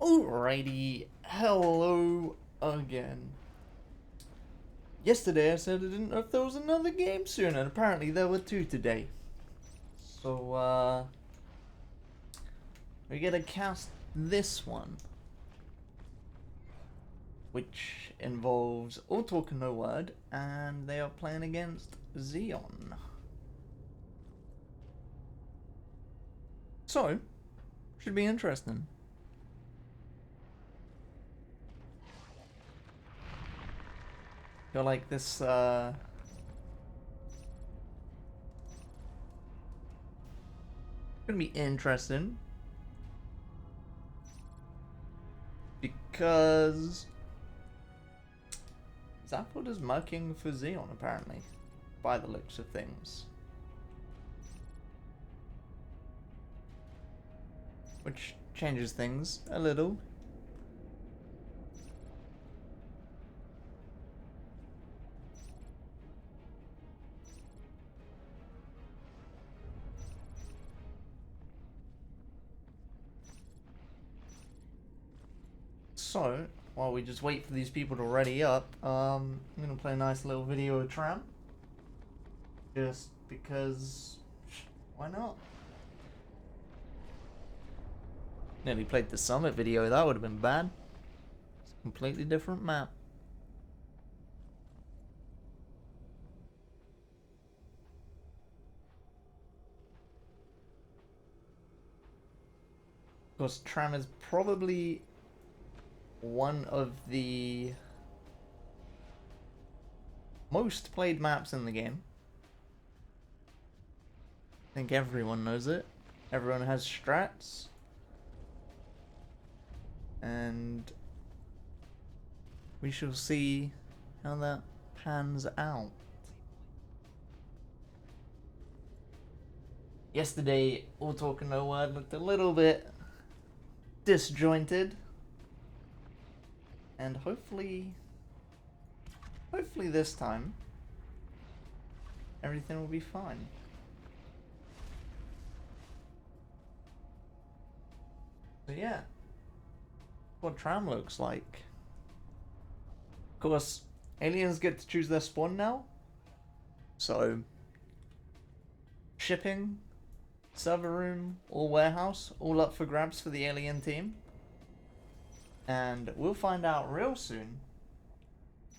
Alrighty, hello again. Yesterday I said I didn't know if there was another game soon, and apparently there were two today. So, we're gonna cast this one, which involves all talk and no word, and they are playing against Xeon. So, should be interesting. Feel like this, gonna be interesting. Because Zaphod is mucking for Xeon, apparently, by the looks of things. Which changes things a little. So, while we just wait for these people to ready up, I'm gonna play a nice little video of Tram. Just because, why not? Nearly played the Summit video, that would have been bad. It's a completely different map. Of course, Tram is probably one of the most played maps in the game. I think everyone knows it. Everyone has strats. And we shall see how that pans out. Yesterday, all talk and no word looked a little bit disjointed. And hopefully this time, everything will be fine. So yeah, what Tram looks like. Of course, aliens get to choose their spawn now. So, shipping, server room, or warehouse, all up for grabs for the alien team. And we'll find out real soon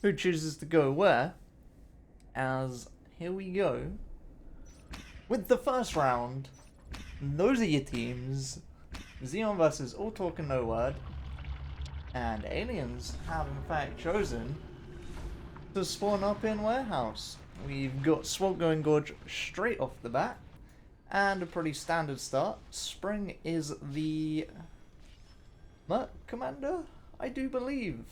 who chooses to go where, as here we go with the first round. Those are your teams. Xeon versus All Talk and No Word. And aliens have in fact chosen to spawn up in warehouse. We've got Swamp Going Gorge straight off the bat. And a pretty standard start. Spring is the Merc Commander, I do believe.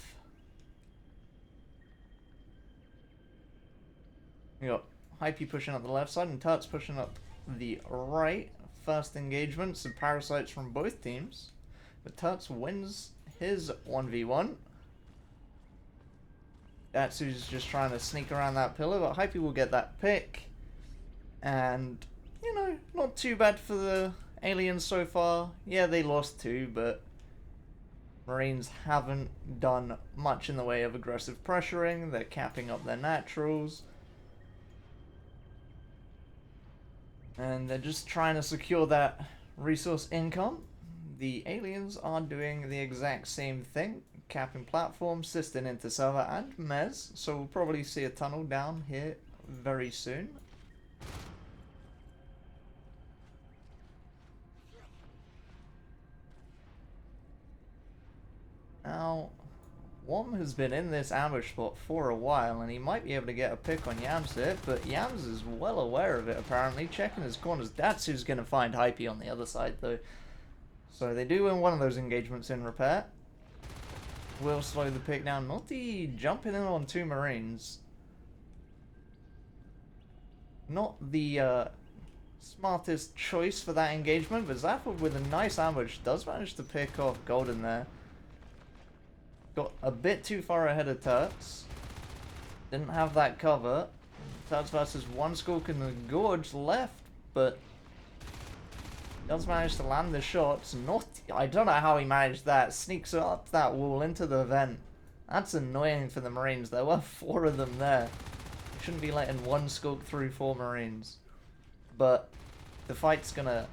We got Hypey pushing up the left side and Turts pushing up the right. First engagement, some parasites from both teams. But Turts wins his 1v1. Datsu's just trying to sneak around that pillar, but Hypey will get that pick. And, you know, not too bad for the aliens so far. Yeah, they lost two, but Marines haven't done much in the way of aggressive pressuring. They're capping up their naturals. And they're just trying to secure that resource income. The aliens are doing the exact same thing. Capping platforms, system into server and mez. So we'll probably see a tunnel down here very soon. Now, Wom has been in this ambush spot for a while, and he might be able to get a pick on Yams here, but Yams is well aware of it apparently, checking his corners. Datsu's going to find Hypey on the other side though. So they do win one of those engagements in repair. Will slow the pick down. Naughty jumping in on two Marines. Not the smartest choice for that engagement, but Zaphod with a nice ambush does manage to pick off Golden there. Got a bit too far ahead of Turts. Didn't have that cover. Turts versus one Skulk in the Gorge left, but Does manage to land the shots. Not, I don't know how he managed that. Sneaks up that wall into the vent. That's annoying for the Marines. There were 4 of them there. Shouldn't be letting one skulk through 4 Marines. But the fight's gonna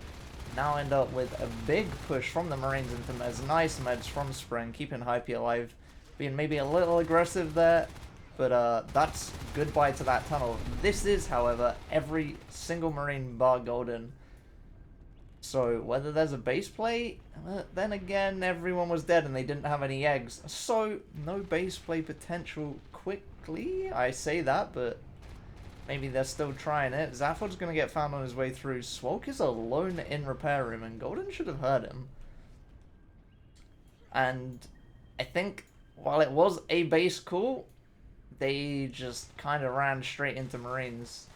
now end up with a big push from the Marines into meds. Nice meds from Spring, keeping Hype alive. Being maybe a little aggressive there. But that's goodbye to that tunnel. This is, however, every single Marine bar Golden. So whether there's a base play, then again, everyone was dead and they didn't have any eggs. So no base play potential quickly. I say that, but maybe they're still trying it. Zafford's going to get found on his way through. Swoke is alone in repair room and Golden should have heard him. And I think while it was a base call, they just kind of ran straight into Marines.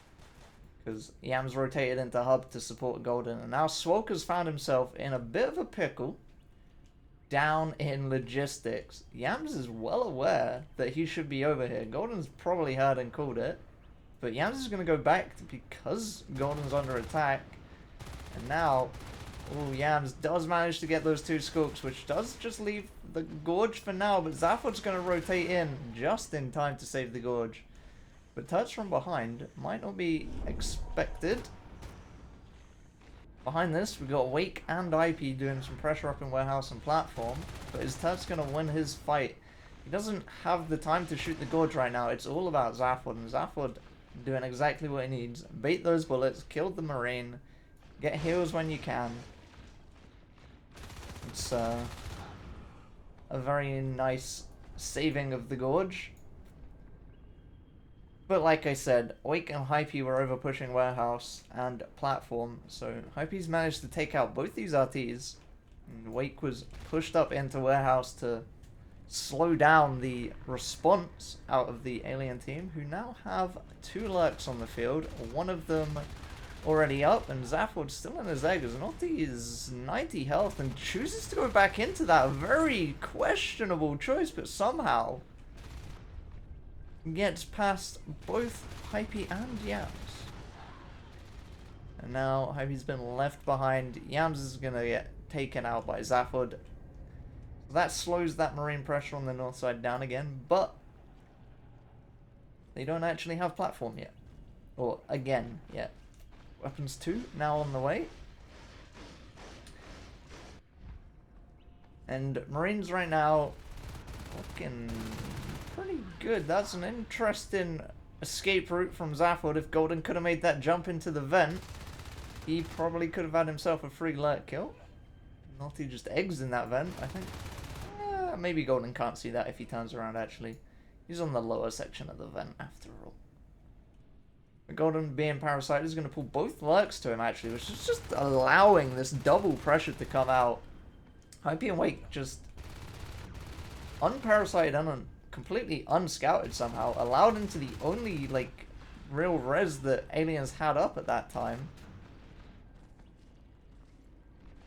Because Yams rotated into hub to support Golden. And now Swoke has found himself in a bit of a pickle down in logistics. Yams is well aware that he should be over here. Golden's probably heard and called it. But Yams is going to go back because Golden's under attack. And now, Yams does manage to get those 2 skulks, which does just leave the Gorge for now. But Zafford's going to rotate in just in time to save the Gorge. But touch from behind might not be expected. Behind this, we got Wake and IP doing some pressure up in warehouse and platform. But is Touch going to win his fight? He doesn't have the time to shoot the Gorge right now. It's all about Zafford. And Zafford doing exactly what he needs. Bait those bullets, kill the Marine, get heals when you can. It's a very nice saving of the Gorge. But like I said, Wake and Hypey were over pushing warehouse and platform, so Hypey's managed to take out both these RTs. And Wake was pushed up into warehouse to slow down the response out of the alien team, who now have 2 lurks on the field, one of them already up, and Zafford's still in his egg as Naughty is 90 health and chooses to go back into that. Very questionable choice, but somehow gets past both Hypey and Yams. And now Hypey's been left behind. Yams is going to get taken out by Zafford. So that slows that Marine pressure on the north side down again, but they don't actually have platform yet. Or again yet. Weapons 2 now on the way. And Marines right now looking pretty good. That's an interesting escape route from Zafford. If Golden could have made that jump into the vent, he probably could have had himself a free lurk kill. Not he just eggs in that vent, I think. Maybe Golden can't see that if he turns around, actually. He's on the lower section of the vent, after all. But Golden, being Parasite, is going to pull both lurks to him, actually, which is just allowing this double pressure to come out. Hypey and Wake just unparasited and completely unscouted somehow, allowed into the only, like, real res that aliens had up at that time.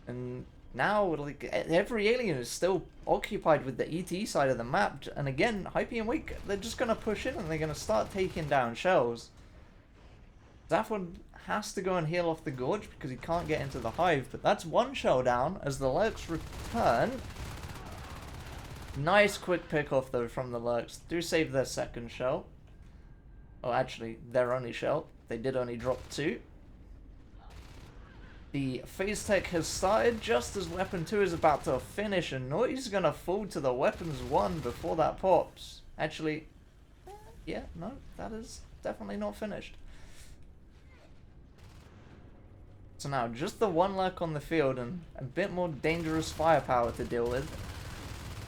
And now, like, every alien is still occupied with the ET side of the map. And again, Hypey and Wake, they're just going to push in and they're going to start taking down shells. Zafford has to go and heal off the Gorge because he can't get into the hive. But that's 1 shell down as the lurks return. Nice quick pick off though from the lurks. Do save their 2nd shell. Oh, actually, their only shell. They did only drop 2. The phase tech has started just as weapon 2 is about to finish, and Naughty's gonna fall to the weapons 1 before that pops. Actually, yeah, no, that is definitely not finished. So now, just the 1 lurk on the field and a bit more dangerous firepower to deal with.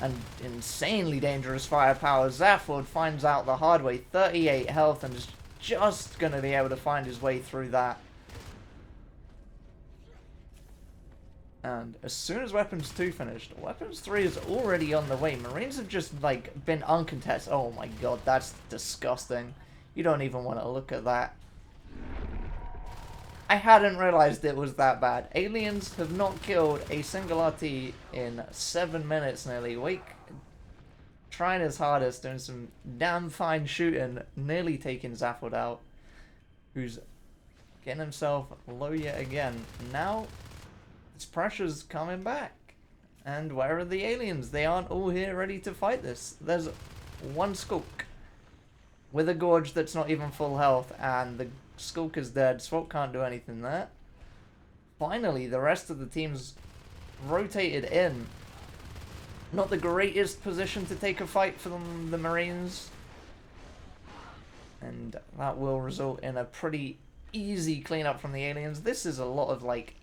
And insanely dangerous firepower. Zafford finds out the hard way. 38 health and is just going to be able to find his way through that. And as soon as Weapons 2 finished, Weapons 3 is already on the way. Marines have just, like, been uncontested. Oh my god, that's disgusting. You don't even want to look at that. I hadn't realized it was that bad. Aliens have not killed a single RT in 7 minutes nearly. Wake trying his hardest, doing some damn fine shooting, nearly taking Zafford out, who's getting himself low yet again. Now, This pressure's coming back. And where are the aliens? They aren't all here ready to fight this. There's one Skulk with a Gorge that's not even full health, and the Skulk is dead. Swap can't do anything there. Finally, the rest of the team's rotated in. Not the greatest position to take a fight for the Marines. And that will result in a pretty easy cleanup from the aliens. This is a lot of, like,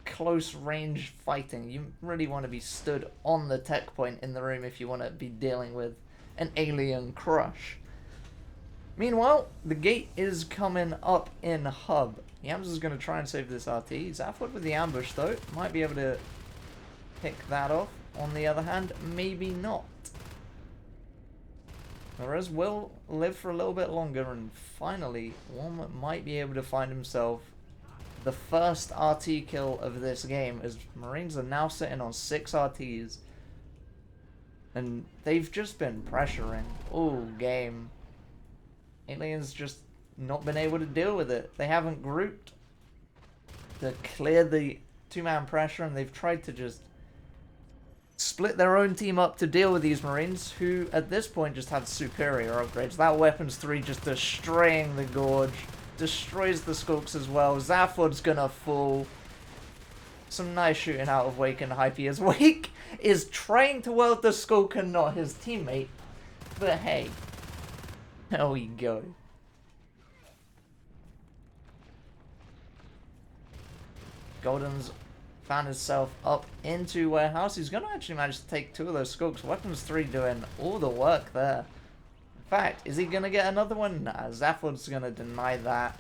close range fighting. You really want to be stood on the tech point in the room if you want to be dealing with an alien crush. Meanwhile, the gate is coming up in hub. Yams is going to try and save this RT. Zaphod with the ambush though, might be able to pick that off. On the other hand, maybe not. Whereas will live for a little bit longer, and finally one might be able to find himself the first RT kill of this game, as Marines are now sitting on 6 RTs. And they've just been pressuring all game. Aliens just not been able to deal with it. They haven't grouped to clear the 2-man pressure, and they've tried to just split their own team up to deal with these Marines, who at this point just have superior upgrades. That Weapons 3 just destroying the Gorge. Destroys the Skulks as well. Zaphod's gonna fall. Some nice shooting out of Wake and Hypey, as Wake is trying to weld the Skulk and not his teammate. But hey, there we go. Golden's found himself up into warehouse. He's gonna actually manage to take 2 of those Skulks. Weapons 3 doing all the work there. In fact, is he gonna get another one? Nah, Zaphod's gonna deny that.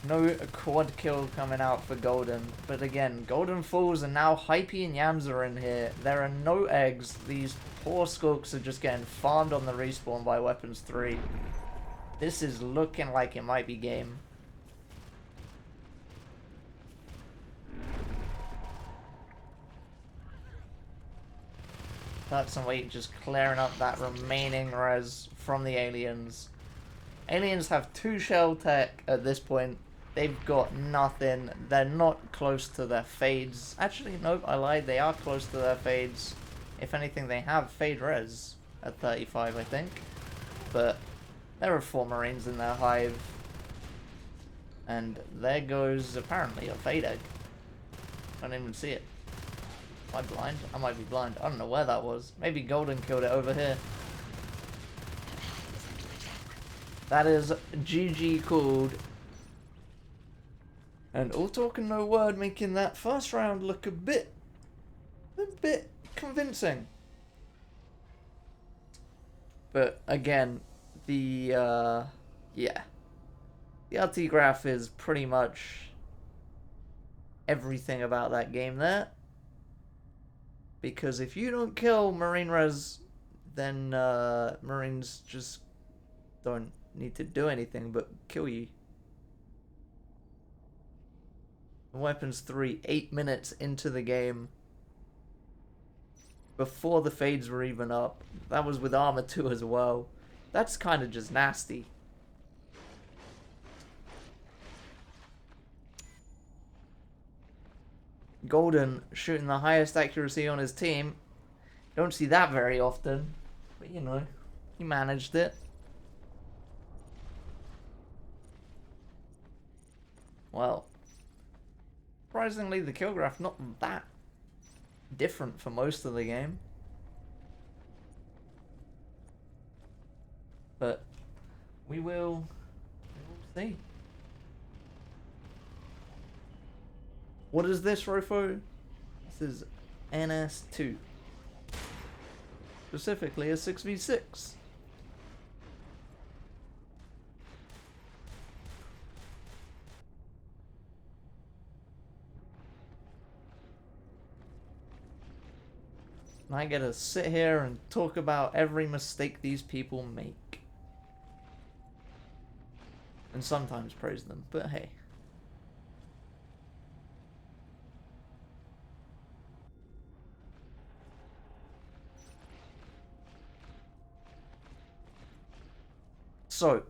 No quad kill coming out for Golden. But again, Golden falls, and now Hypey and Yams are in here. There are no eggs. These poor Skulks are just getting farmed on the respawn by Weapons 3. This is looking like it might be game. That's some weight just clearing up that remaining res from the aliens. Aliens have 2 shell tech at this point. They've got nothing. They're not close to their fades. Actually, nope, I lied. They are close to their fades. If anything, they have fade res at 35, I think. But there are 4 Marines in their hive. And there goes, apparently, a fade egg. I don't even see it. Am I blind? I might be blind. I don't know where that was. Maybe Golden killed it over here. That is GG called. And all talk and no word, making that first round look a bit convincing. But again, the RT graph is pretty much everything about that game there. Because if you don't kill Marine res, then Marines just don't need to do anything but kill you. Weapons 3, 8 minutes into the game. Before the fades were even up. That was with armor 2 as well. That's kind of just nasty. Golden shooting the highest accuracy on his team. Don't see that very often. But you know, he managed it. Well, surprisingly, the kill graph not that different for most of the game. But we will see. What is this, Rofo? This is NS2. Specifically a 6v6. I get to sit here and talk about every mistake these people make. And sometimes praise them, but hey. So,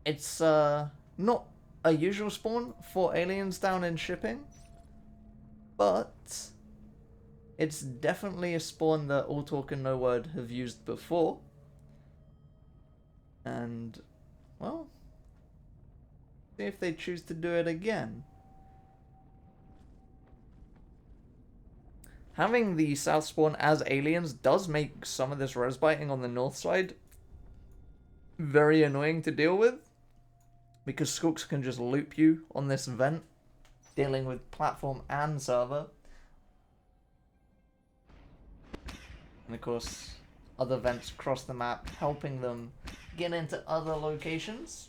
it's not a usual spawn for aliens down in shipping. but it's definitely a spawn that All Talk and No Word have used before. And, well, see if they choose to do it again. Having the south spawn as aliens does make some of this res biting on the north side very annoying to deal with, because Skooks can just loop you on this vent, dealing with platform and server. And of course, other vents across the map, helping them get into other locations.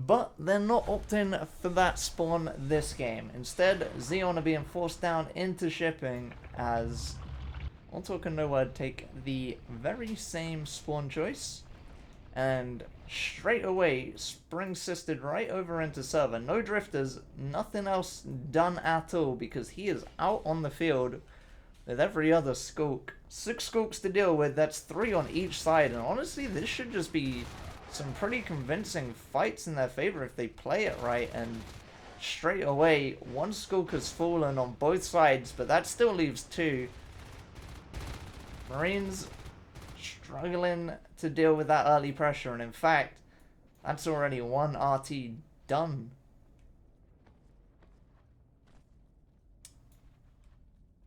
But they're not opting for that spawn this game. Instead, Xeon are being forced down into shipping as All Talk and No Word take the very same spawn choice. And straight away, spring sisted right over into server. No drifters, nothing else done at all, because he is out on the field with every other Skook. 6 Skooks to deal with, that's 3 on each side. And honestly, this should just be some pretty convincing fights in their favor if they play it right. And straight away, 1 Skook has fallen on both sides, but that still leaves 2. Marines struggling to deal with that early pressure, and in fact, that's already 1 RT done.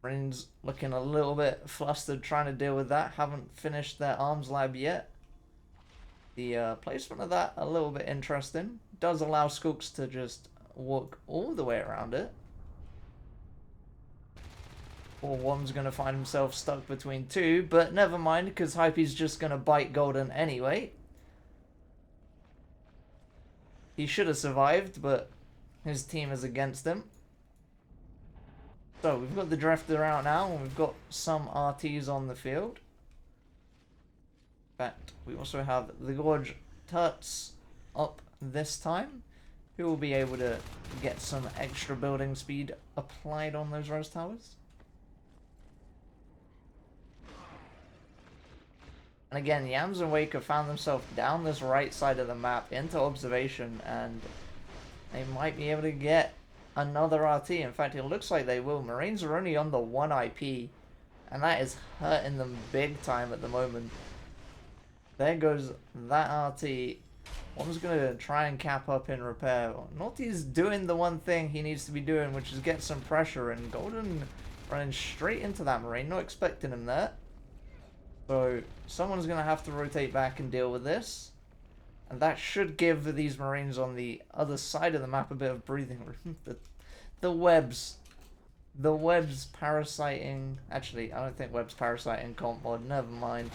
Marines looking a little bit flustered trying to deal with that. Haven't finished their arms lab yet. The placement of that a little bit interesting. Does allow Skooks to just walk all the way around it. Or one's going to find himself stuck between 2, but never mind, because Hype's just going to bite Golden anyway. He should have survived, but his team is against him. So we've got the Drifter out now, and we've got some RTs on the field. In fact, we also have the Gorge Tuts up this time, who will be able to get some extra building speed applied on those res towers. And again, Yams and Wake have found themselves down this right side of the map into observation, and they might be able to get another RT. In fact, it looks like they will. Marines are only on the 1 IP, and that is hurting them big time at the moment. There goes that RT. One's going to try and cap up in repair. Naughty's doing the one thing he needs to be doing, which is get some pressure, and Golden running straight into that Marine, not expecting him there. So someone's going to have to rotate back and deal with this. And that should give these Marines on the other side of the map a bit of breathing room. The webs. The webs parasiting. Actually, I don't think webs parasiting comp mod. Never mind.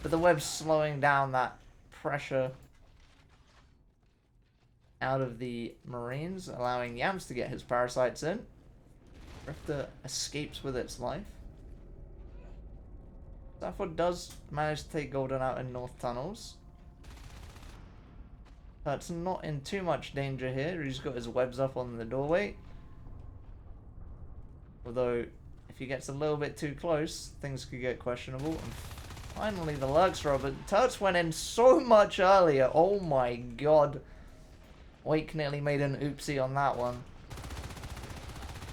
But the webs slowing down that pressure out of the Marines, allowing Yams to get his parasites in. Drifter escapes with its life. Stafford does manage to take Golden out in North Tunnels. That's not in too much danger here. He's got his webs up on the doorway. Although, if he gets a little bit too close, things could get questionable. And finally, the Lurks roll. But Turks went in so much earlier. Oh my god. Wake nearly made an oopsie on that one.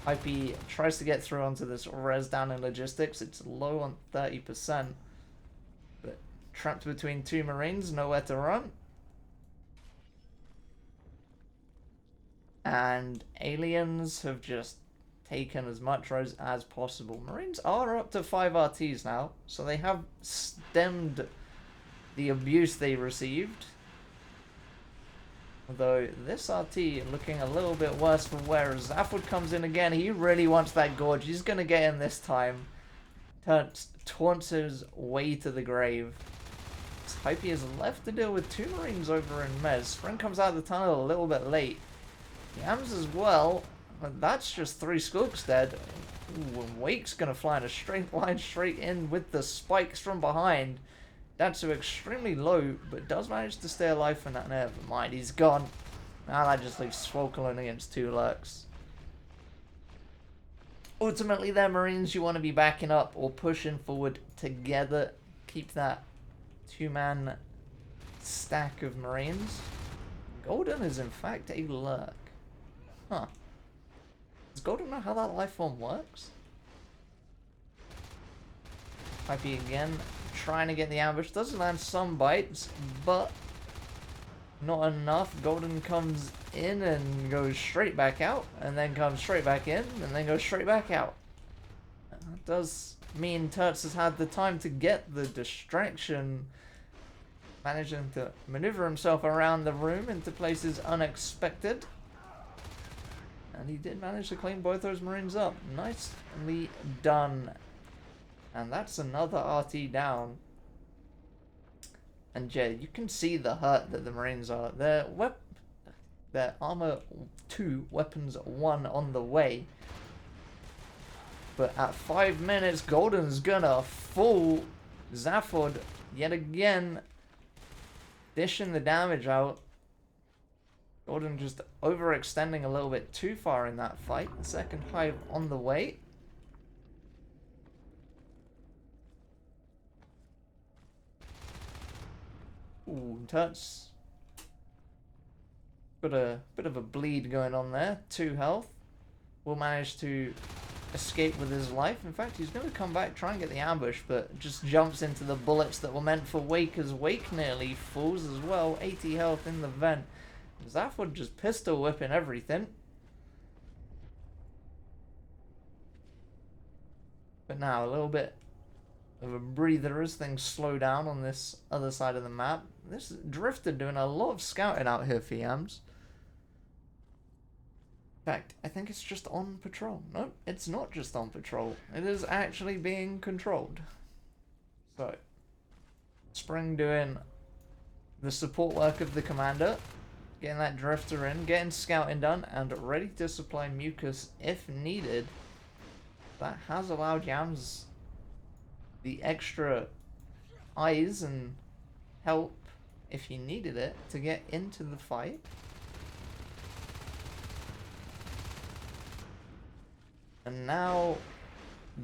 IP tries to get through onto this res down in logistics. It's low on 30%. But trapped between 2 Marines, nowhere to run. And aliens have just taken as much res as possible. Marines are up to 5 RTs now, so they have stemmed the abuse they received. Although this RT looking a little bit worse for wear. Zafford comes in again. He really wants that Gorge. He's going to get in this time. Taunts his way to the grave. Hypey is left to deal with 2 Marines over in Mez. Spring comes out of the tunnel a little bit late. Yams as well. But that's just 3 Skooks dead. Ooh, and Wake's going to fly in a straight line straight in with the spikes from behind. Datsu extremely low, but does manage to stay alive for that. Never mind, he's gone. Now that just leaves Swolkalone against 2 Lurks. Ultimately, they're Marines you want to be backing up or pushing forward together. Keep that 2-man stack of Marines. Golden is in fact a Lurk. Huh. Does Golden know how that life form works? Pipey again, trying to get the ambush. Does land some bites, but not enough. Golden comes in and goes straight back out, and then comes straight back in, and then goes straight back out. That does mean Turtz has had the time to get the distraction, managing to maneuver himself around the room into places unexpected. And he did manage to clean both those Marines up. Nicely done. And that's another RT down. And yeah, you can see the hurt that the Marines are. Their armor 2, weapons 1 on the way. But at 5 minutes, Golden's gonna fool Zaphod yet again, dishing the damage out. Golden just overextending a little bit too far in that fight. The second hive on the way. Ooh, Turtz. Got a bit of a bleed going on there. 2 health. Will manage to escape with his life. In fact, he's going to come back, try and get the ambush, but just jumps into the bullets that were meant for Wake, as Wake nearly falls as well. 80 health in the vent. Zaphod just pistol whipping everything. But now a little bit of a breather as things slow down on this other side of the map. This Drifter doing a lot of scouting out here for Yams. In fact, I think it's just on patrol. No, it's not just on patrol. It is actually being controlled. So, Spring doing the support work of the commander. Getting that Drifter in, getting scouting done, and ready to supply mucus if needed. That has allowed Yams the extra eyes and help, if he needed it, to get into the fight. And now,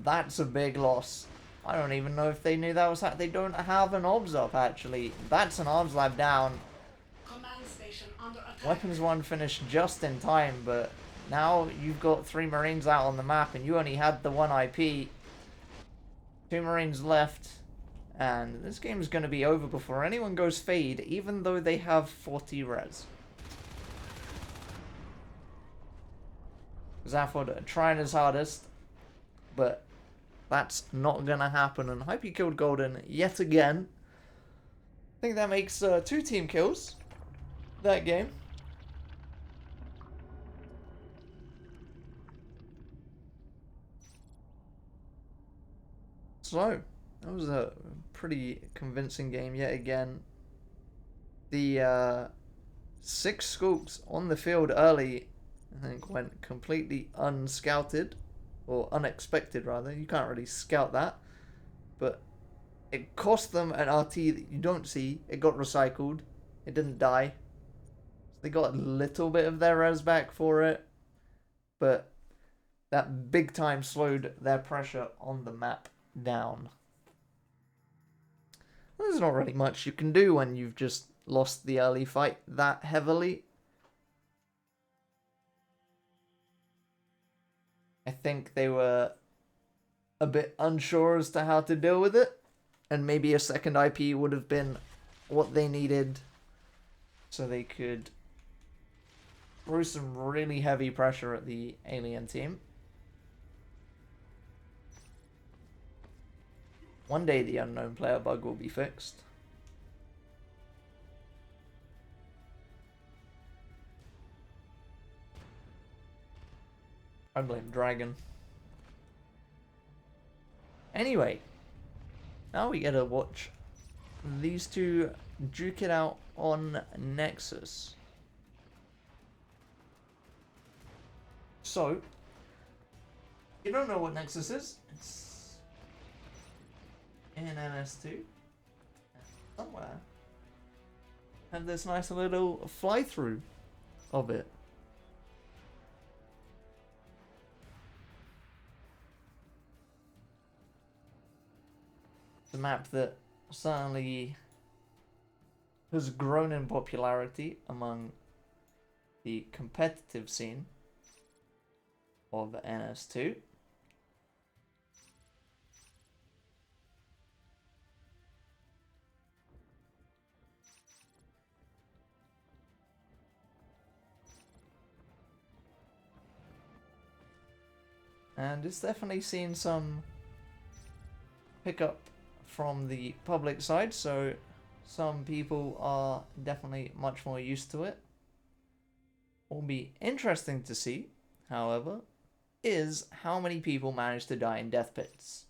that's a big loss. I don't even know if they knew that was they don't have an obs up, actually. That's an obs lab down. Weapons 1 finished just in time, but now you've got 3 Marines out on the map and you only had the 1 IP. 2 Marines left, and this game is going to be over before anyone goes fade, even though they have 40 res. Zaphod trying his hardest, but that's not going to happen, and Hype killed Golden yet again. I think that makes 2 team kills that game. So, that was a pretty convincing game yet again. The 6 scoops on the field early, I think, went completely unscouted, or unexpected rather. You can't really scout that, but it cost them an RT that you don't see. It got recycled. It didn't die. So they got a little bit of their res back for it, but that big time slowed their pressure on the map down. There's not really much you can do when you've just lost the early fight that heavily. I think they were a bit unsure as to how to deal with it, and maybe a second IP would have been what they needed so they could throw some really heavy pressure at the alien team. One day the unknown player bug will be fixed. I blame Dragon. Anyway, now we get to watch these two duke it out on Nexus. So, you don't know what Nexus is? It's in NS2 somewhere. Have this nice little fly through of it. It's a map that certainly has grown in popularity among the competitive scene. of NS2. And it's definitely seen some pickup from the public side, so some people are definitely much more used to it. What will be interesting to see, however, is how many people manage to die in death pits.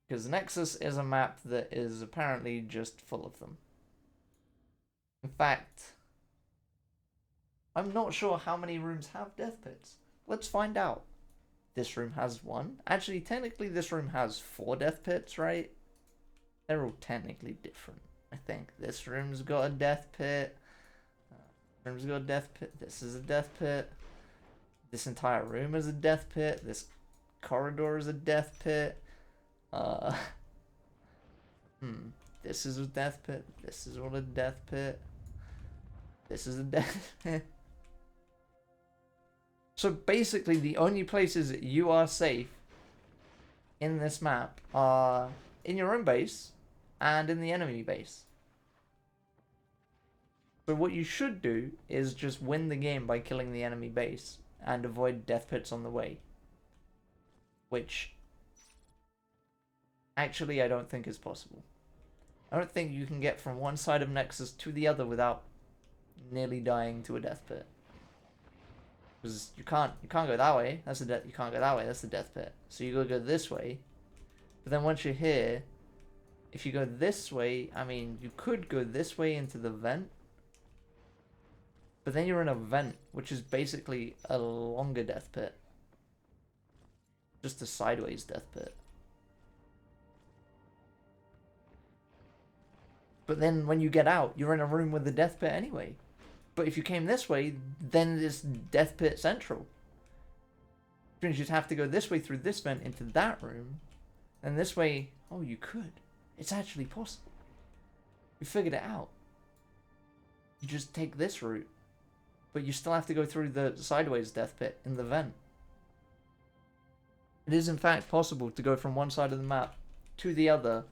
Because Nexus is a map that is apparently just full of them. In fact, I'm not sure how many rooms have death pits. Let's find out. This room has one. Actually, technically this room has 4 death pits, right? They're all technically different, I think. This room's got a death pit. Room's got a death pit. This is a death pit. This entire room is a death pit. This corridor is a death pit. This is a death pit. This is all a death pit. This is a death pit. So basically, the only places that you are safe in this map are in your own base and in the enemy base. So what you should do is just win the game by killing the enemy base and avoid death pits on the way. Which, actually, I don't think is possible. I don't think you can get from one side of Nexus to the other without nearly dying to a death pit. Because you can't go that way. That's a you can't go that way. That's the death pit. So you gotta go this way. But then once you're here, if you go this way, I mean, you could go this way into the vent. But then you're in a vent, which is basically a longer death pit. Just a sideways death pit. But then when you get out, you're in a room with the death pit anyway. But if you came this way, then it's death pit central. Which means you'd have to go this way through this vent into that room. And this way, oh, you could. It's actually possible. You figured it out. You just take this route. But you still have to go through the sideways death pit in the vent. It is in fact possible to go from one side of the map to the other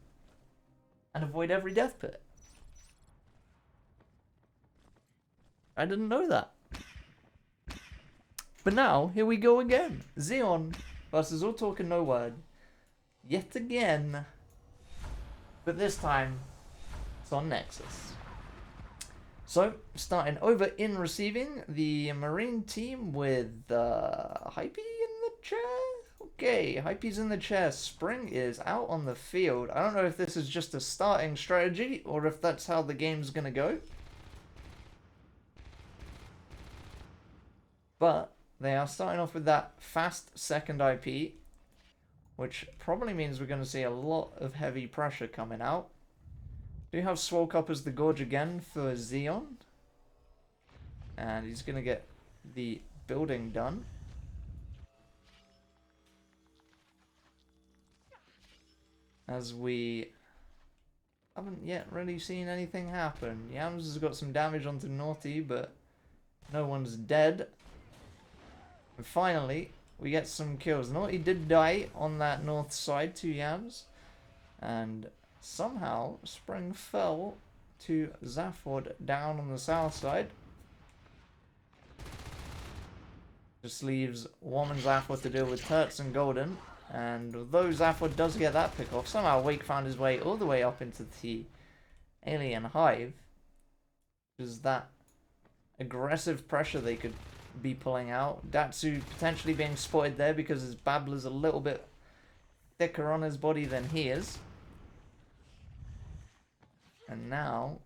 and avoid every death pit. I didn't know that. But now, here we go again. Xeon versus All Talk and No Word. Yet again. But this time, it's on Nexus. So, starting over in receiving, the Marine team with Hypey in the chair? Okay, Hypey's in the chair. Spring is out on the field. I don't know if this is just a starting strategy or if that's how the game's going to go. But they are starting off with that fast second IP, which probably means we're going to see a lot of heavy pressure coming out. Do you have Swoke up as the Gorge again for Xeon? And he's going to get the building done. As we haven't yet really seen anything happen. Yams has got some damage onto Naughty, but no one's dead. And finally, we get some kills. Naughty did die on that north side to Yams. And somehow, Spring fell to Zafford down on the south side. Just leaves Wom and Zafford to deal with Turts and Golden. And although Zafford does get that pick off, somehow Wake found his way all the way up into the Alien Hive. Which is that aggressive pressure they could be pulling out. Datsu potentially being spotted there because his Babbler's a little bit thicker on his body than he is. And now,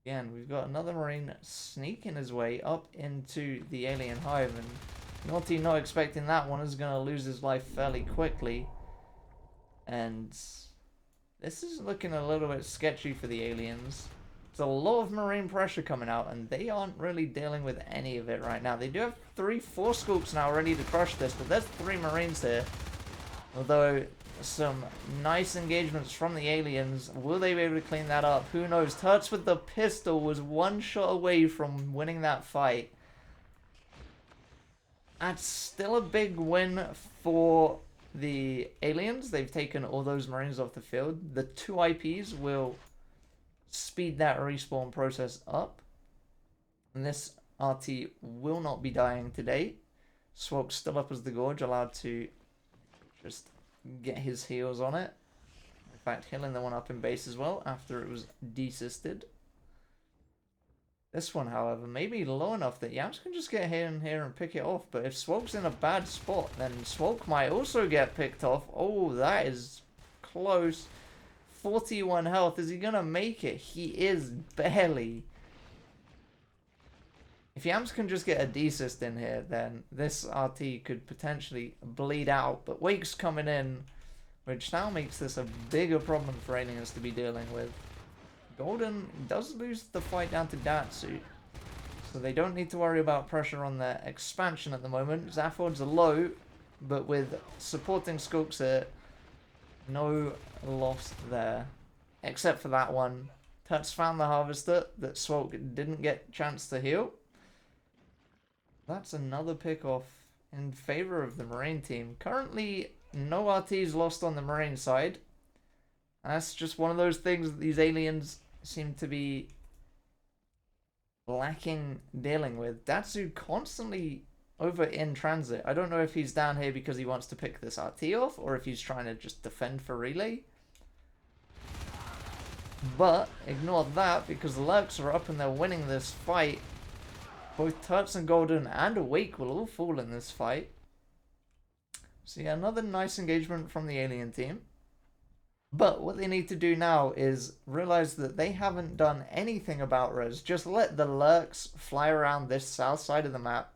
again, we've got another Marine sneaking his way up into the Alien Hive. And Naughty, not expecting that one, is going to lose his life fairly quickly. And this is looking a little bit sketchy for the aliens. There's a lot of Marine pressure coming out, and they aren't really dealing with any of it right now. They do have 4 scoops now ready to crush this, but there's 3 Marines here. Although, some nice engagements from the aliens. Will they be able to clean that up? Who knows? Turts with the pistol was one shot away from winning that fight. That's still a big win for the aliens. They've taken all those Marines off the field. The 2 IPs will speed that respawn process up. And this RT will not be dying today. Swoke's still up as the Gorge, allowed to just get his heals on it. In fact, healing the one up in base as well after it was desisted. This one, however, may be low enough that Yams can just get here and here and pick it off. But if Swoke's in a bad spot, then Swoke might also get picked off. Oh, that is close. 41 health. Is he going to make it? He is barely. If Yams can just get a desist in here, then this RT could potentially bleed out. But Wake's coming in, which now makes this a bigger problem for aliens to be dealing with. Golden does lose the fight down to Datsu, so they don't need to worry about pressure on their expansion at the moment. Zaphord's low, but with supporting Skulks here, no loss there. Except for that one. Tuts found the Harvester that Swoke didn't get a chance to heal. That's another pick off in favor of the Marine team. Currently, no RTs lost on the Marine side. That's just one of those things that these aliens seem to be lacking dealing with. Datsu constantly over in transit. I don't know if he's down here because he wants to pick this RT off or if he's trying to just defend for relay. But ignore that because the Lurks are up and they're winning this fight. Both Tuts and Golden and Awake will all fall in this fight. So yeah, another nice engagement from the alien team. But what they need to do now is realize that they haven't done anything about res. Just let the Lurks fly around this south side of the map,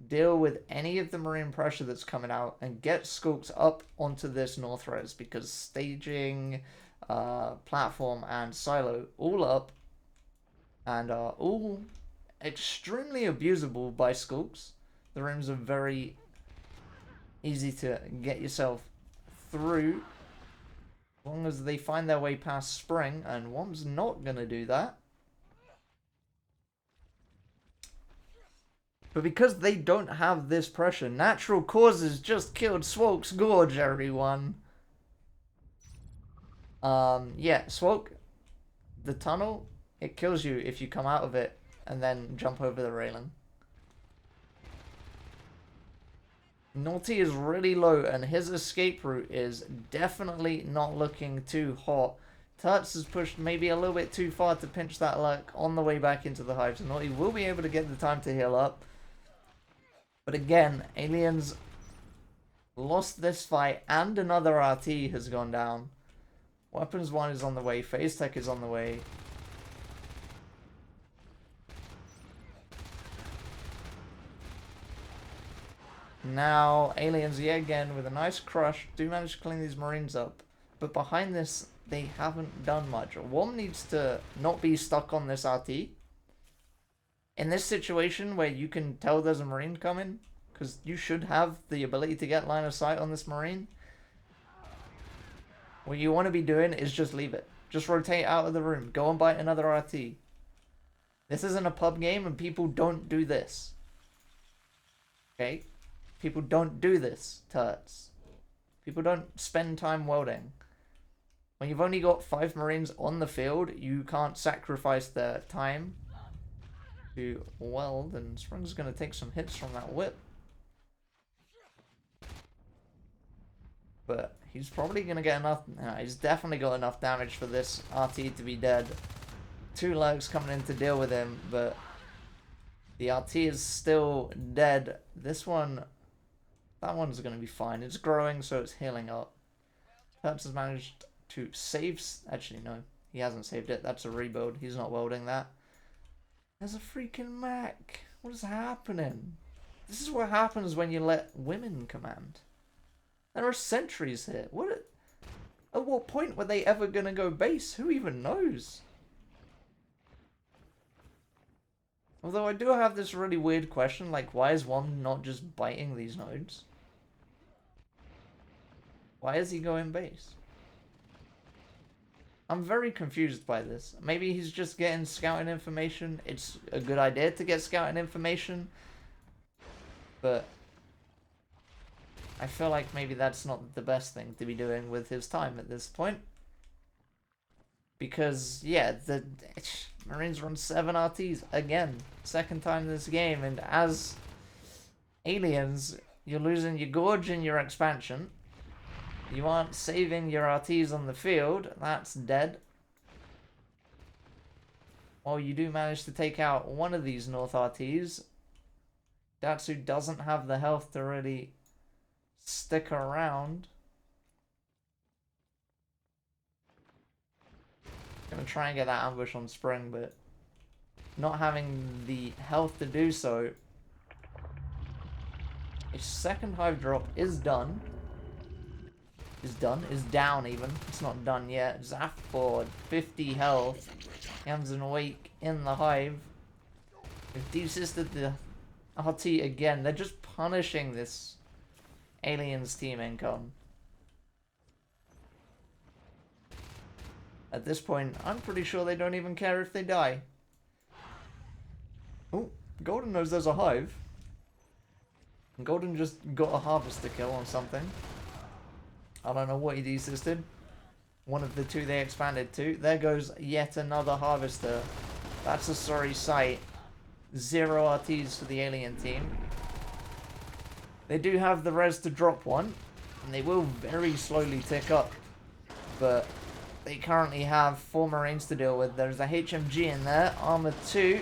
deal with any of the Marine pressure that's coming out, and get Skulks up onto this north res, because staging, platform, and silo all up and are all extremely abusable by Skulks. The rooms are very easy to get yourself through. As long as they find their way past Spring, and Wom's not going to do that. But because they don't have this pressure, natural causes just killed Swoke's Gorge, everyone. Yeah, Swoke, the tunnel, it kills you if you come out of it and then jump over the railing. Naughty is really low, and his escape route is definitely not looking too hot. Tuts has pushed maybe a little bit too far to pinch that luck on the way back into the hive, so Naughty will be able to get the time to heal up. But again, aliens lost this fight, and another RT has gone down. Weapons 1 is on the way, Phase Tech is on the way. Now, aliens yet again with a nice crush do manage to clean these Marines up. But behind this, they haven't done much. Wom needs to not be stuck on this RT. In this situation where you can tell there's a Marine coming, because you should have the ability to get line of sight on this Marine, what you want to be doing is just leave it. Just rotate out of the room. Go and bite another RT. This isn't a pub game and people don't do this. Okay? People don't do this, Tuts. People don't spend time welding. When you've only got 5 Marines on the field, you can't sacrifice their time to weld, and Spring's going to take some hits from that whip. But he's probably going to get enough... he's definitely got enough damage for this RT to be dead. 2 Lurks coming in to deal with him, but the RT is still dead. This one... that one's going to be fine. It's growing, so it's healing up. Tuts has managed to save... actually, no. He hasn't saved it. That's a rebuild. He's not welding that. There's a freaking mech. What is happening? This is what happens when you let women command. There are sentries here. At what point were they ever going to go base? Who even knows? Although I do have this really weird question, like, why is one not just biting these nodes? Why is he going base? I'm very confused by this. Maybe he's just getting scouting information. It's a good idea to get scouting information. But I feel like maybe that's not the best thing to be doing with his time at this point. Because, yeah, the Marines run 7 RTs again. Second time this game. And as aliens, you're losing your Gorge and your expansion. You aren't saving your RTs on the field. That's dead. Well, you do manage to take out one of these North RTs. Datsu doesn't have the health to really stick around. Gonna try and get that ambush on Spring, but not having the health to do so. A second hive drop is done. Is down even. It's not done yet. Zafford, 50 health. Yams and Wake in the hive. They've desisted the RT again. They're just punishing this aliens team income. At this point, I'm pretty sure they don't even care if they die. Oh, Golden knows there's a hive. And Golden just got a harvester kill on something. I don't know what he desisted. One of the two they expanded to. There goes yet another harvester. That's a sorry sight. 0 RTs for the alien team. They do have the res to drop one. And they will very slowly tick up. But they currently have 4 Marines to deal with. There's a HMG in there. Armor 2.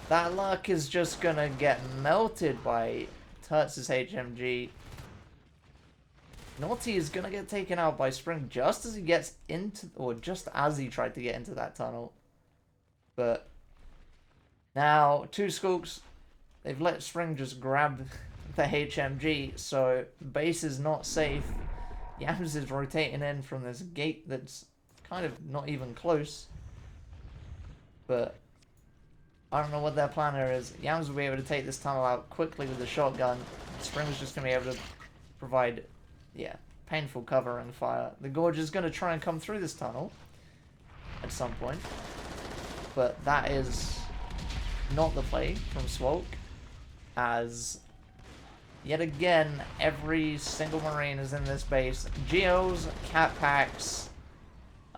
That luck is just gonna get melted by Turtz's HMG. Naughty is gonna get taken out by Spring just as he gets into, or just as he tried to get into that tunnel. But now 2 Skulks, they've let Spring just grab the HMG, so the base is not safe. Yams is rotating in from this gate that's kind of not even close. But I don't know what their plan here is. Yams will be able to take this tunnel out quickly with the shotgun. Spring's just going to be able to provide, yeah, painful cover and fire. The Gorge is going to try and come through this tunnel at some point. But that is not the play from Swolk, as yet again, every single Marine is in this base. Geos, Cat Packs,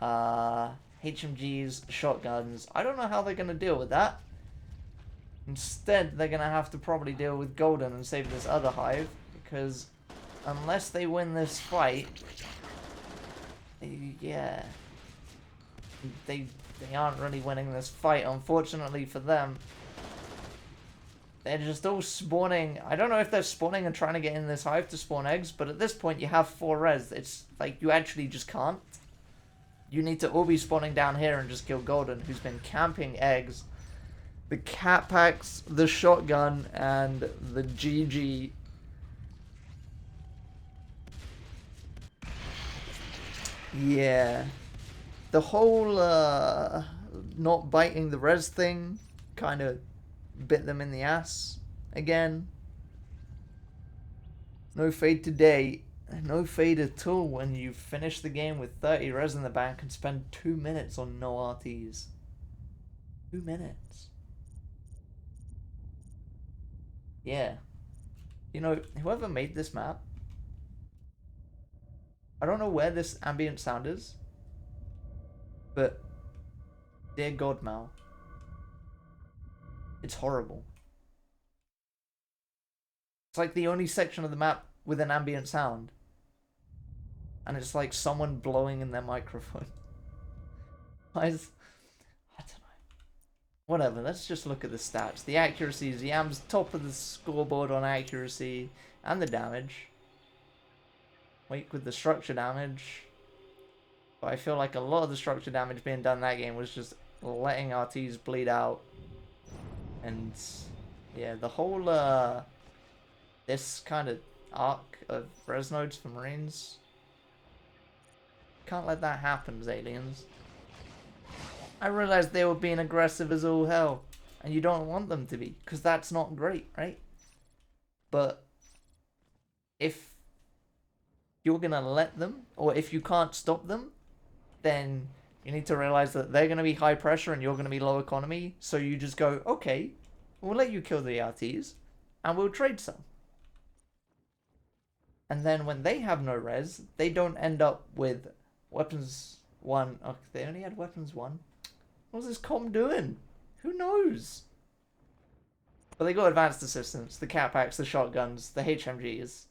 HMGs, shotguns. I don't know how they're going to deal with that. Instead, they're going to have to probably deal with Golden and save this other hive, because unless they win this fight, yeah, they aren't really winning this fight, unfortunately for them. They're just all spawning. I don't know if they're spawning and trying to get in this hive to spawn eggs, but at this point you have 4 res. It's like you actually just can't. You need to all be spawning down here and just kill Golden, who's been camping eggs. The Cat Packs, the shotgun, and the GG. Yeah. The whole not biting the res thing kind of bit them in the ass again. No fade today. No fade at all when you finish the game with 30 res in the bank and spend 2 minutes on no RTs. 2 minutes. Yeah. You know, whoever made this map, I don't know where this ambient sound is, but dear God, Mal, it's horrible. It's like the only section of the map with an ambient sound. And it's like someone blowing in their microphone. I don't know. Whatever, let's just look at the stats. The accuracy is Yam's top of the scoreboard on accuracy and the damage. Wake with the structure damage. But I feel like a lot of the structure damage being done that game was just letting RTs bleed out. And yeah, the whole this kind of arc of res nodes for Marines, can't let that happen, aliens. I realized they were being aggressive as all hell, and you don't want them to be, because that's not great, right? But if you're gonna let them, or if you can't stop them, then you need to realize that they're going to be high pressure and you're going to be low economy. So you just go, okay, we'll let you kill the RTs and we'll trade some. And then when they have no res, they don't end up with weapons 1. Oh, they only had weapons 1? What's this comm doing? Who knows? But they got advanced assistance, the cat packs, the shotguns, the HMGs.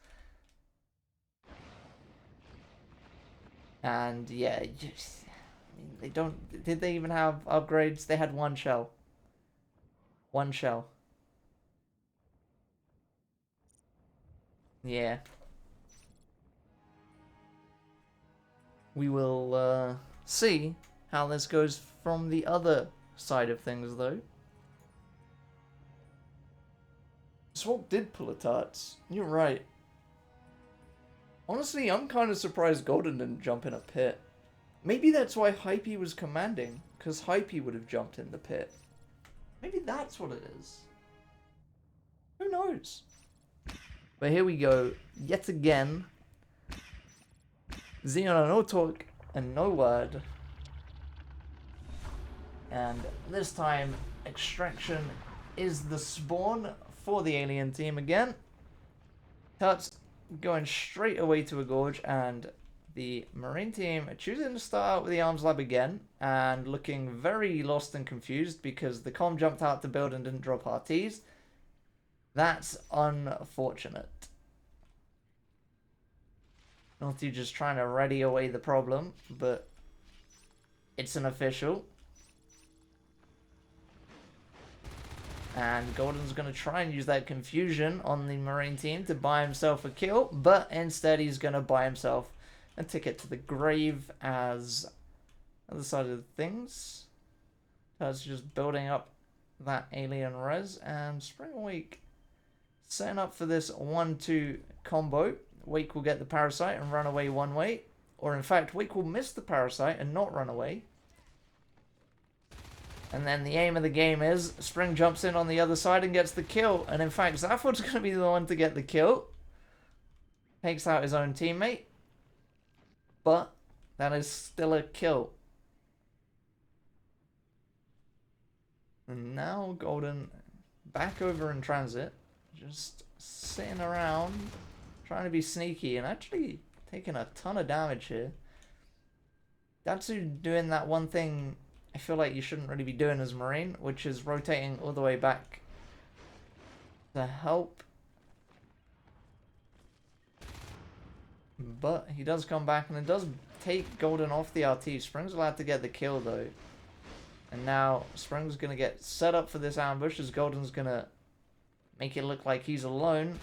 And yeah, just, I mean, they don't... Did they even have upgrades? They had 1 shell. 1 shell. Yeah. We will see how this goes from the other side of things, though. Swap did pull a tarts. You're right. Honestly, I'm kind of surprised Golden didn't jump in a pit. Maybe that's why Hypey was commanding, because Hypey would have jumped in the pit. Maybe that's what it is. Who knows? But here we go, yet again. Xeon, no talk and no word. And this time, Extraction is the spawn for the alien team again. Tuts going straight away to a gorge, and the Marine team choosing to start out with the arms lab again, and looking very lost and confused because the comm jumped out to build and didn't drop RTs. That's unfortunate. Naughty just trying to ready away the problem, but it's an official. And Golden's going to try and use that confusion on the Marine team to buy himself a kill, but instead he's going to buy himself a ticket to the grave as other side of things. That's just building up that alien res, and Spring Wake setting up for this 1-2 combo. Wake will get the parasite and run away one way, or in fact Wake will miss the parasite and not run away. And then the aim of the game is Spring jumps in on the other side and gets the kill. And in fact, Zafford's going to be the one to get the kill. Takes out his own teammate. But that is still a kill. And now Golden back over in transit. Just sitting around, trying to be sneaky and actually taking a ton of damage here. Datsu doing that one thing I feel like you shouldn't really be doing as Marine, which is rotating all the way back to help. But he does come back, and it does take Golden off the RT. Spring's allowed to get the kill, though. And now Spring's going to get set up for this ambush, as Golden's going to make it look like he's alone.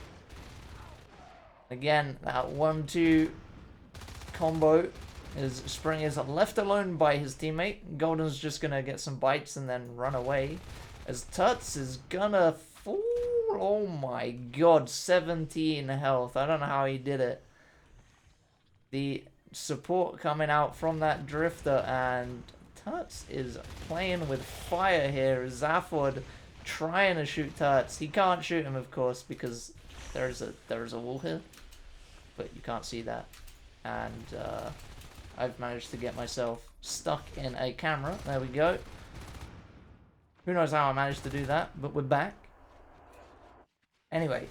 Again, that 1-2 combo. As Spring is left alone by his teammate. Golden's just gonna get some bites and then run away. As Tuts is gonna fall. Oh my god, 17 health. I don't know how he did it. The support coming out from that drifter, and Tuts is playing with fire here. Zafford trying to shoot Tuts. He can't shoot him, of course, because there's a wall here. But you can't see that. And I've managed to get myself stuck in a camera. There we go. Who knows how I managed to do that, but we're back. Anyway,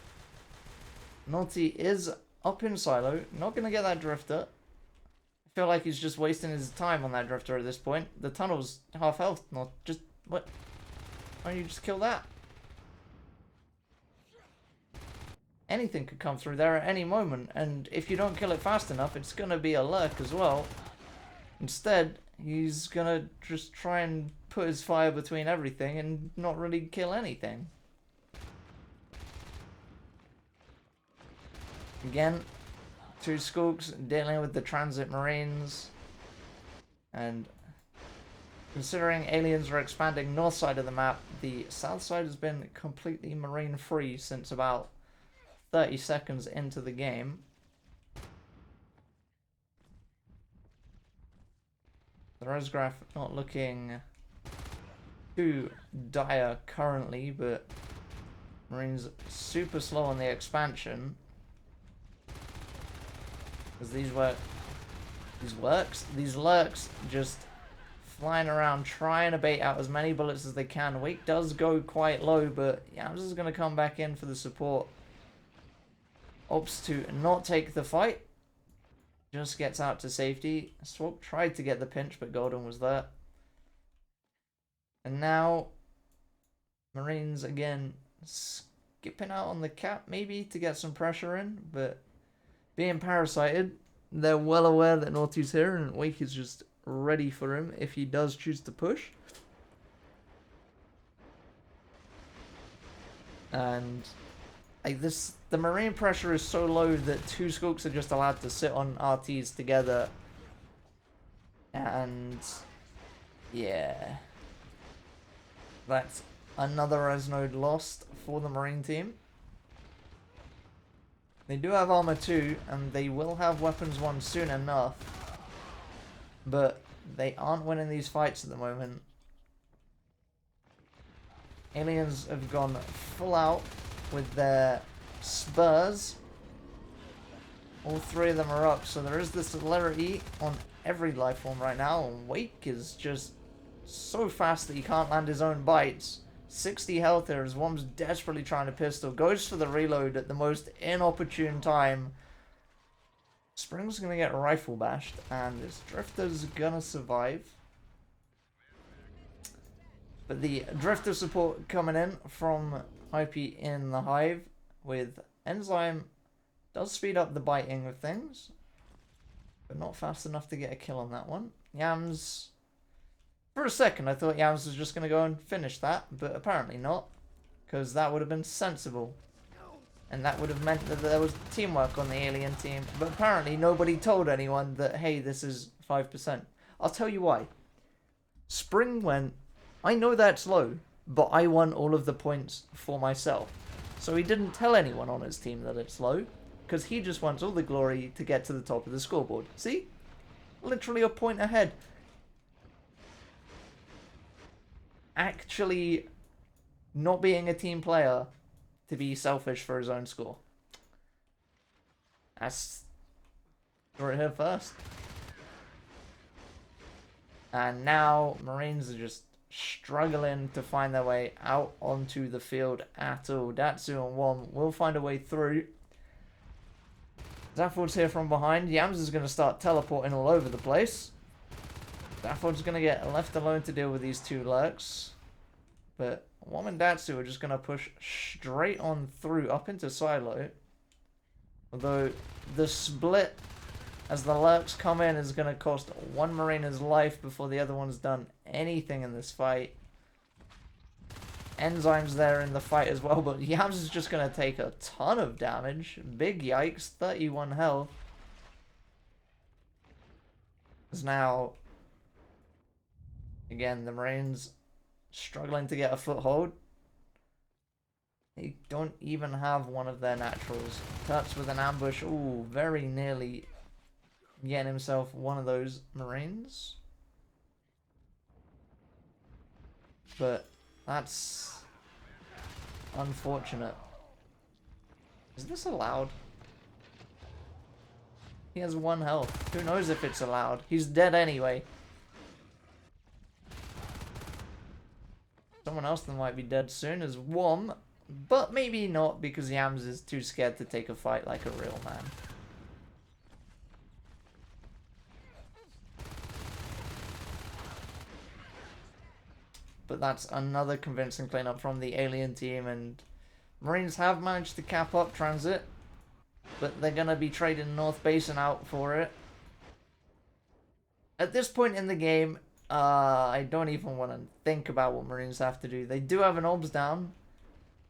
Naughty is up in silo. Not going to get that drifter. I feel like he's just wasting his time on that drifter at this point. The tunnel's half health. Not just... What? Why don't you just kill that? Anything could come through there at any moment, and if you don't kill it fast enough, it's going to be a lurk as well. Instead, he's going to just try and put his fire between everything and not really kill anything. Again, 2 Skulks dealing with the transit Marines, and considering aliens are expanding north side of the map, the south side has been completely Marine free since about 30 seconds into the game. The res graph not looking too dire currently, but Marines super slow on the expansion. Because these lurks just flying around trying to bait out as many bullets as they can. Wake does go quite low, but yeah, I'm just going to come back in for the support. opts to not take the fight. Just gets out to safety. Swap tried to get the pinch, but Golden was there. And now, Marines again skipping out on the cap, maybe, to get some pressure in, but being parasited, they're well aware that Naughty's here, and Wake is just ready for him if he does choose to push. And like this, the Marine pressure is so low that 2 Skulks are just allowed to sit on RTs together. And yeah, that's another res node lost for the Marine team. They do have armor 2, and they will have weapons 1 soon enough. But they aren't winning these fights at the moment. Aliens have gone full out with their spurs. All 3 of them are up, so there is this celerity on every life form right now. And Wake is just so fast that he can't land his own bites. 60 health here as Worm's desperately trying to pistol. Goes for the reload at the most inopportune time. Spring's going to get rifle bashed, and this Drifter's going to survive. But the Drifter support coming in from IP in the Hive with Enzyme does speed up the biting of things, but not fast enough to get a kill on that one. Yams, for a second I thought Yams was just going to go and finish that, but apparently not, because that would have been sensible. And that would have meant that there was teamwork on the alien team, but apparently nobody told anyone that, hey, this is 5%. I'll tell you why. Spring went, I know that's low, but I want all of the points for myself. So he didn't tell anyone on his team that it's low, because he just wants all the glory to get to the top of the scoreboard. See? Literally a point ahead. Actually not being a team player to be selfish for his own score. That's right here first. And now Marines are just struggling to find their way out onto the field at all. Datsu and Wom will find a way through. Zafford's here from behind. Yams is going to start teleporting all over the place. Zafford's going to get left alone to deal with these 2 lurks. But Wom and Datsu are just going to push straight on through up into Silo. Although the split as the lurks come in is going to cost one Marina's life before the other one's done anything in this fight. Enzyme's there in the fight as well, but Yams is just going to take a ton of damage. Big yikes, 31 health. As now, again, the Marines struggling to get a foothold. They don't even have one of their naturals. Tuts with an ambush. Ooh, very nearly getting himself one of those Marines. But that's unfortunate. Is this allowed? He has 1 health. Who knows if it's allowed? He's dead anyway. Someone else that might be dead soon is Wom, but maybe not because Yams is too scared to take a fight like a real man. But that's another convincing cleanup from the alien team, and Marines have managed to cap up transit, but they're going to be trading North Basin out for it. At this point in the game, I don't even want to think about what Marines have to do. They do have an obs down.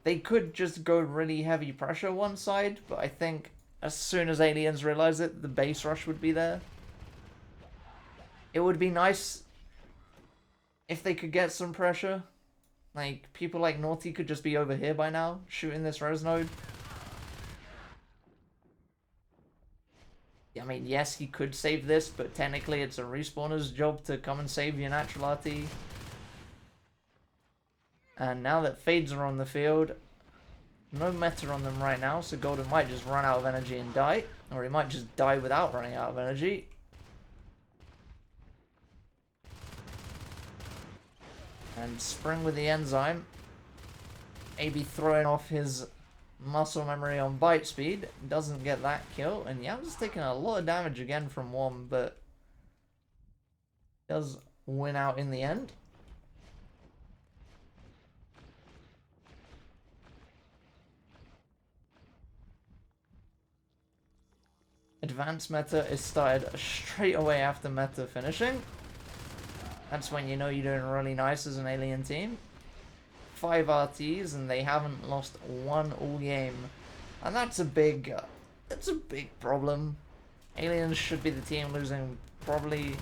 They could just go really heavy pressure one side, but I think as soon as aliens realize it, the base rush would be there. It would be nice if they could get some pressure. Like, people like Naughty could just be over here by now, shooting this res node. I mean, yes, he could save this, but technically it's a respawner's job to come and save your natural RT. And now that Fades are on the field, no meta on them right now, so Golden might just run out of energy and die. Or he might just die without running out of energy. And Spring with the enzyme. Maybe throwing off his muscle memory on bite speed. Doesn't get that kill. And Yams is taking a lot of damage again from Wom, but does win out in the end. Advanced meta is started straight away after meta finishing. That's when you know you're doing really nice as an alien team. 5 RTs and they haven't lost one all game. And that's a big problem. Aliens should be the team losing probably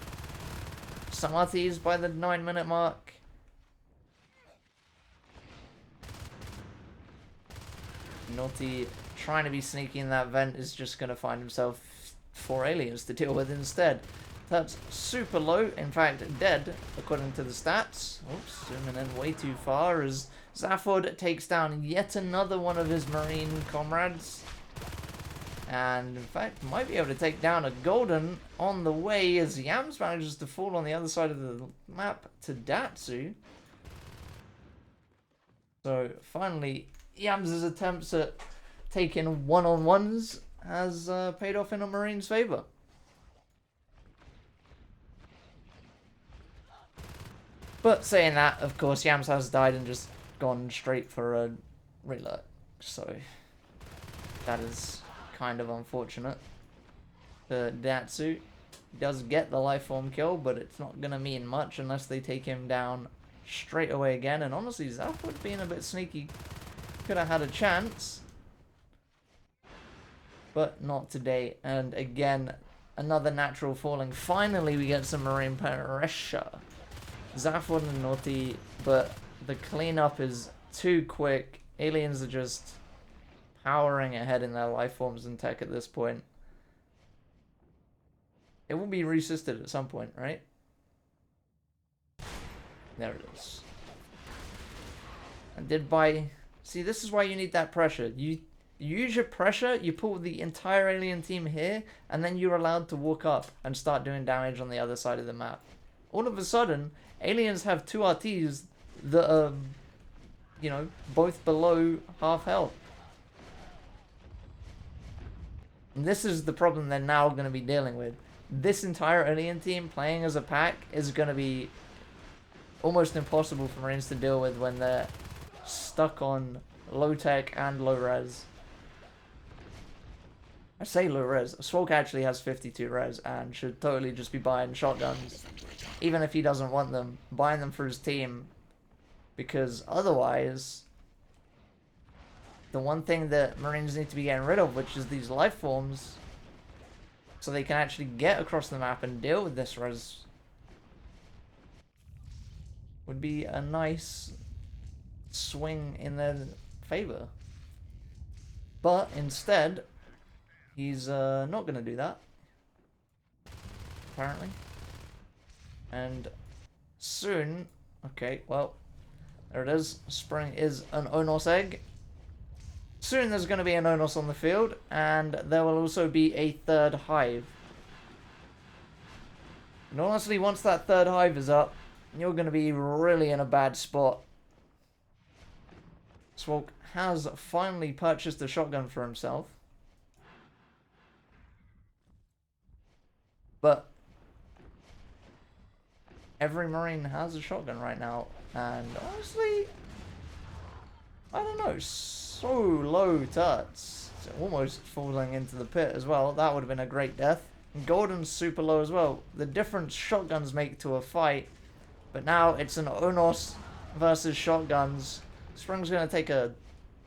some RTs by the 9-minute mark. Naughty trying to be sneaky in that vent is just going to find himself 4 aliens to deal with instead. That's super low, in fact dead according to the stats. Oops, zooming in way too far as Zaphod takes down yet another one of his marine comrades. And in fact might be able to take down a golden on the way as Yams manages to fall on the other side of the map to Datsu. So finally Yams' attempts at taking one-on-ones has paid off in a Marine's favor. But saying that, of course, Yams has died and just gone straight for a reload. So that is kind of unfortunate. The Datsu does get the life form kill, but it's not going to mean much unless they take him down straight away again. And honestly, Zaphod being a bit sneaky could have had a chance. But not today. And again, another natural falling. Finally, we get some Marine pressure. Zaphod and Naughty, but the cleanup is too quick. Aliens are just powering ahead in their life forms and tech at this point. It will be resisted at some point, right? There it is. And did by... See, this is why you need that pressure. You use your pressure, you pull the entire alien team here, and then you're allowed to walk up and start doing damage on the other side of the map. All of a sudden, aliens have 2 RTs that are, you know, both below half health. And this is the problem they're now going to be dealing with. This entire alien team playing as a pack is going to be almost impossible for Marines to deal with when they're stuck on low tech and low res. I say low res. Swalk actually has 52 res and should totally just be buying shotguns. Even if he doesn't want them, buying them for his team. Because otherwise, the one thing that Marines need to be getting rid of, which is these life forms, so they can actually get across the map and deal with this res, would be a nice swing in their favor. But instead, he's not going to do that, apparently. And soon, okay, well, there it is. Spring is an Onos egg. Soon there's going to be an Onos on the field, and there will also be a 3rd hive. And honestly, once that 3rd hive is up, you're going to be really in a bad spot. Swalk has finally purchased a shotgun for himself. But every Marine has a shotgun right now, and honestly, I don't know, so low turrets. It's almost falling into the pit as well. That would have been a great death. And Golden's super low as well. The difference shotguns make to a fight, but now it's an Onos versus shotguns. Spring's going to take a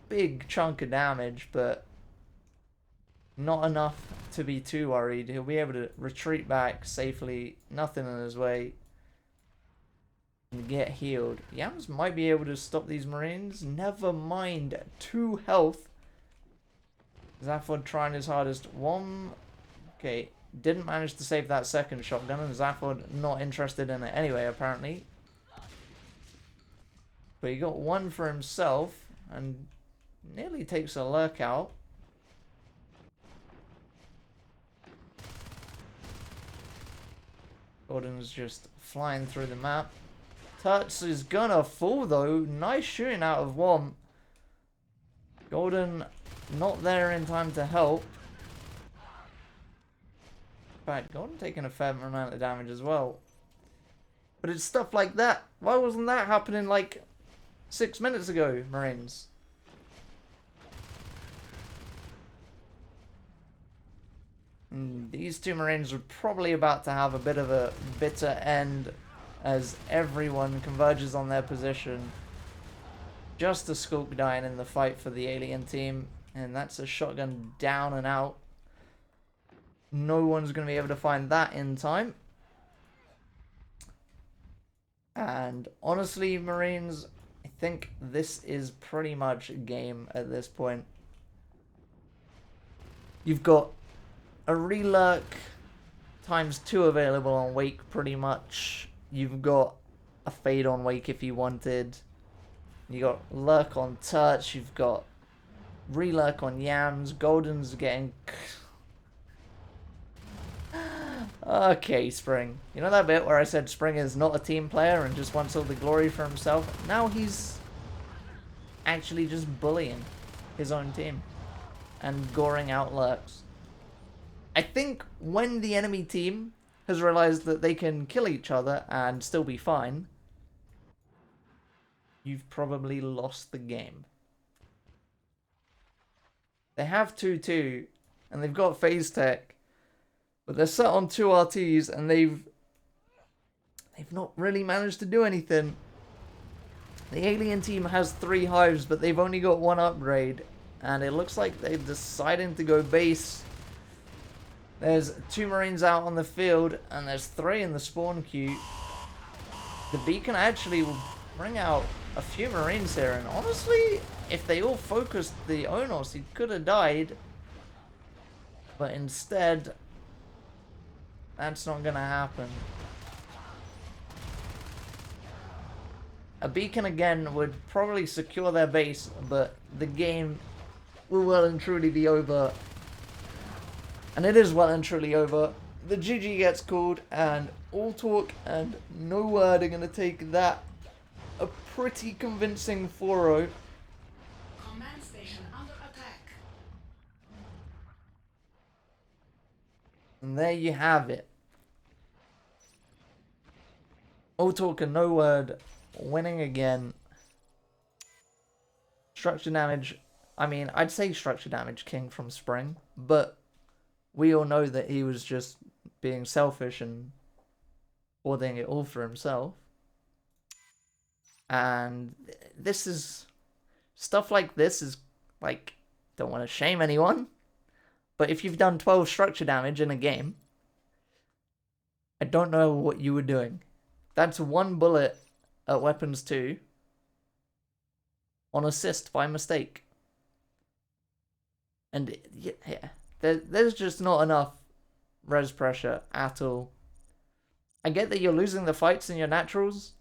big chunk of damage, but not enough to be too worried. He'll be able to retreat back safely, nothing in his way, and get healed. Yams might be able to stop these Marines. Never mind 2 health. Zaphod trying his hardest. One, okay, didn't manage to save that 2nd shotgun, and Zaphod not interested in it anyway, apparently. But he got 1 for himself, and nearly takes a lurk out. Gordon's just flying through the map. Tuts is gonna fall though. Nice shooting out of Womp. Golden not there in time to help. But Gordon taking a fair amount of damage as well. But it's stuff like that. Why wasn't that happening like 6 minutes ago, Marines? These two Marines are probably about to have a bit of a bitter end as everyone converges on their position. Just a Skulk dying in the fight for the alien team. And that's a shotgun down and out. No one's going to be able to find that in time. And honestly, Marines, I think this is pretty much a game at this point. You've got a relurk ×2 available on Wake pretty much. You've got a fade on Wake if you wanted. You got lurk on Touch. You've got relurk on Yams. Golden's getting... Okay, Spring. You know that bit where I said Spring is not a team player and just wants all the glory for himself? Now he's actually just bullying his own team and goring out lurks. I think when the enemy team has realized that they can kill each other and still be fine, you've probably lost the game. They have 2-2 and they've got phase tech. But they're set on 2 RTs and they've not really managed to do anything. The alien team has 3 hives, but they've only got 1 upgrade. And it looks like they're deciding to go base. There's 2 Marines out on the field and there's 3 in the spawn queue. The beacon actually will bring out a few Marines here. And honestly, if they all focused the Onos, he could have died. But instead... that's not gonna happen. A beacon again would probably secure their base, but the game will well and truly be over. And it is well and truly over. The GG gets called, and All Talk and No Word are gonna take that a pretty convincing 4-0. Command station under attack. And there you have it. All Talk and No Word winning again. Structure damage. I mean, I'd say structure damage king from Spring, but we all know that he was just being selfish and hoarding it all for himself. And this is... stuff like this is, like, don't want to shame anyone, but if you've done 12 structure damage in a game, I don't know what you were doing. That's 1 bullet at weapons 2 on assist by mistake. And yeah, there's just not enough res pressure at all. I get that you're losing the fights in your naturals.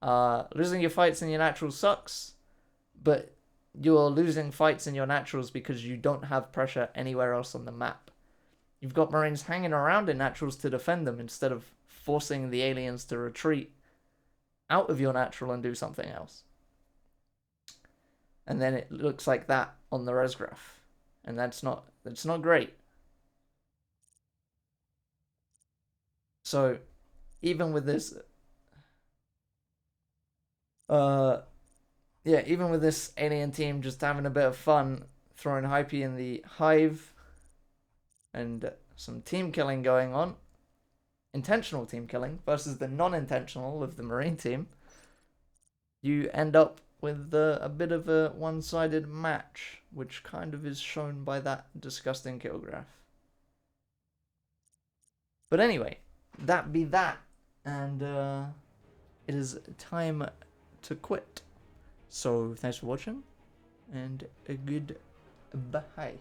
Losing your fights in your naturals sucks, but you're losing fights in your naturals because you don't have pressure anywhere else on the map. You've got Marines hanging around in naturals to defend them instead of forcing the aliens to retreat out of your natural and do something else. And then it looks like that on the res graph. And that's not great. So even with this even with this alien team just having a bit of fun, throwing Hypey in the hive and some team killing going on, intentional team killing versus the non-intentional of the Marine team, you end up with a bit of a one-sided match, which kind of is shown by that disgusting kill graph. But anyway, that be that, and it is time to quit. So thanks for watching, and a good bye.